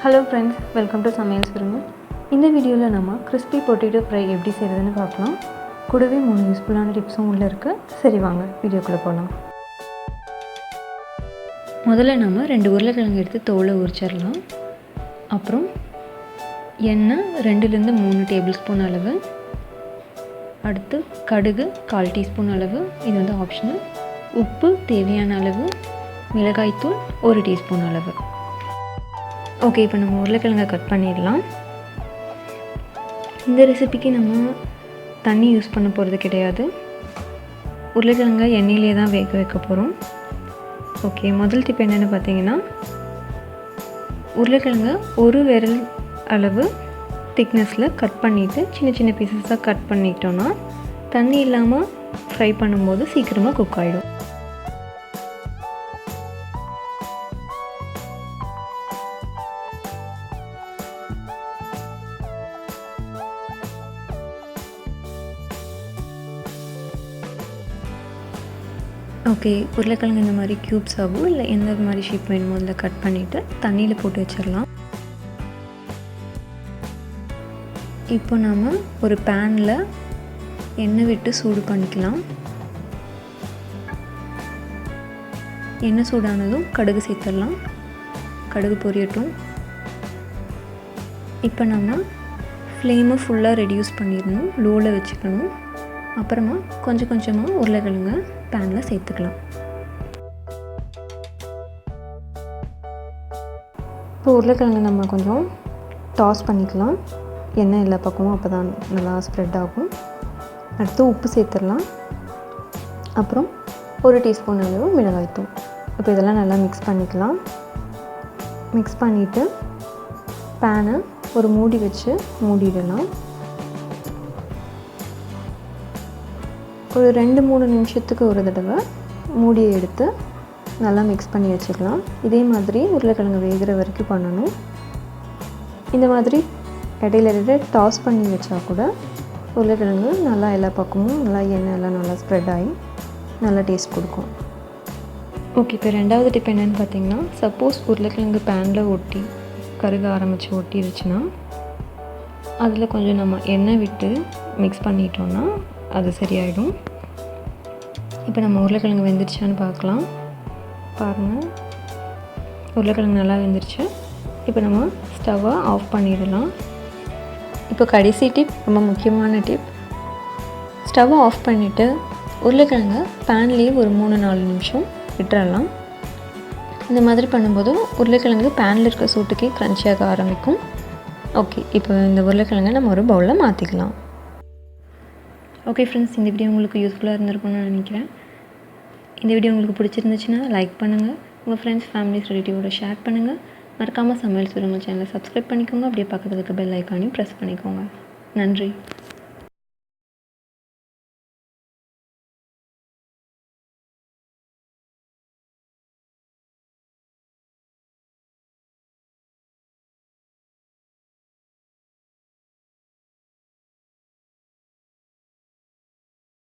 Hello friends, welcome to Samaiyal Swarangal. இந்த வீடியோல நம்ம crispy potato fry எப்படி செய்யறதுன்னு பார்க்கலாம். கூடவே 3 யூஸ்ஃபுல்லான டிப்ஸும் உள்ள இருக்கு. சரி வாங்க வீடியோக்குள்ள போலாம். முதல்ல நம்ம 2 உருளைக்கிழங்கு எடுத்து தோலை உரிச்சிரலாம். அப்புறம் எண்ணெய் 2 ல இருந்து 3 டேபிள் ஸ்பூன் அளவு. அடுத்து கடுகு 1/4 டீஸ்பூன் அளவு. இது வந்து ஆப்ஷனல். உப்பு தேவையான அளவு. மிளகாய் தூள் 1 டீஸ்பூன் அளவு. ஓகே, இப்போ நம்ம உருளைக்கிழங்கை கட் பண்ணிடலாம். இந்த ரெசிபிக்கு நம்ம தண்ணி யூஸ் பண்ண போகிறது கிடையாது. உருளைக்கிழங்கை எண்ணெயிலே தான் வேக வைக்க போகிறோம். ஓகே, முதல் டிப் என்னென்னு பார்த்தீங்கன்னா, உருளைக்கிழங்கை ஒரு விரல் அளவு திக்னஸில் கட் பண்ணிவிட்டு சின்ன சின்ன பீசஸாக கட் பண்ணிட்டோன்னா தண்ணி இல்லாமல் ஃப்ரை பண்ணும்போது சீக்கிரமாக குக் ஆகிடும். ஓகே, உருளைக்கிழங்கு இந்த மாதிரி க்யூப்ஸ் ஆகும், இல்லை எந்த மாதிரி ஷேப் வேணுமோ அதில் கட் பண்ணிவிட்டு தண்ணியில் போட்டு வச்சிடலாம். இப்போ நாம் ஒரு பேனில் எண்ணெய் விட்டு சூடு பண்ணிக்கலாம். எண்ணெய் சூடானதும் கடுகு சேர்த்துடலாம். கடுகு பொரியட்டும். இப்போ நம்ம ஃப்ளேமை ஃபுல்லாக ரெடியூஸ் பண்ணிடணும், லோவில் வச்சுக்கணும். அப்புறமா கொஞ்சம் கொஞ்சமாக உருளைக்கிழங்கு பேனில் சேர்த்துக்கலாம். இப்போ உருளைக்கிழங்கு நம்ம கொஞ்சம் டாஸ் பண்ணிக்கலாம். எண்ணெய் எல்லா பக்கமும் அப்போ தான் நல்லா ஸ்ப்ரெட் ஆகும். அடுத்து உப்பு சேர்த்துடலாம். அப்புறம் 1 டீஸ்பூன் அளவு மிளகாய்த்தூள். இப்போ இதெல்லாம் நல்லா மிக்ஸ் பண்ணிக்கலாம். மிக்ஸ் பண்ணிவிட்டு பேனை ஒரு மூடி வச்சு மூடிடலாம். ஒரு 2-3 நிமிஷத்துக்கு ஒரு தடவை மூடியை எடுத்து நல்லா மிக்ஸ் பண்ணி வச்சுக்கலாம். இதே மாதிரி உருளைக்கிழங்கு வேகிற வரைக்கும் பண்ணணும். இந்த மாதிரி இடையில டாஸ் பண்ணி வச்சா கூட உருளைக்கிழங்கு நல்லா எல்லா பக்கமும் நல்லா எண்ணெய் எல்லாம் நல்லா ஸ்ப்ரெட் ஆகி நல்லா டேஸ்ட் கொடுக்கும். ஓகே, இப்போ 2வது டிப் என்னென்னு பார்த்தீங்கன்னா, சப்போஸ் உருளைக்கிழங்கு பேனில் ஒட்டி கருக ஆரம்பித்து ஒட்டிடுச்சுன்னா அதில் கொஞ்சம் நம்ம எண்ணெய் விட்டு மிக்ஸ் பண்ணிட்டோன்னா அது சரியாயிடும். இப்போ நம்ம உருளைக்கிழங்கு வெந்துருச்சான்னு பார்க்கலாம். பாருங்கள், உருளைக்கிழங்கு நல்லா வெந்துருச்சு. இப்போ நம்ம ஸ்டவ்வை ஆஃப் பண்ணிடலாம். இப்போ கடைசி டிப், ரொம்ப முக்கியமான டிப். ஸ்டவ்வை ஆஃப் பண்ணிவிட்டு உருளைக்கிழங்கு பேன்லேயே ஒரு 3-4 நிமிஷம் விட்டுறலாம். இந்த மாதிரி பண்ணும்போது உருளைக்கிழங்கு பேனில் இருக்க சூட்டுக்கே க்ரன்ச்சியாக ஆரம்பிக்கும். ஓகே, இப்போ இந்த உருளைக்கிழங்கை நம்ம ஒரு பவுலில் மாற்றிக்கலாம். ஓகே ஃப்ரெண்ட்ஸ், இந்த வீடியோ உங்களுக்கு யூஸ்ஃபுல்லாக இருந்திருக்கும்னு நான் நினைக்கிறேன். இந்த வீடியோ உங்களுக்கு பிடிச்சிருந்துச்சுன்னா லைக் பண்ணுங்கள், உங்கள் ஃப்ரெண்ட்ஸ், ஃபேமிலிஸ், ரிலேட்டிவோட ஷேர் பண்ணுங்கள். மறக்காமல் சமையல் சுரங்கல் சேனலை சப்ஸ்கிரைப் பண்ணிக்கோங்க. அப்படியே பக்கத்தில் இருக்க பெல் ஐக்கானையும் ப்ரெஸ் பண்ணிக்கோங்க. நன்றி.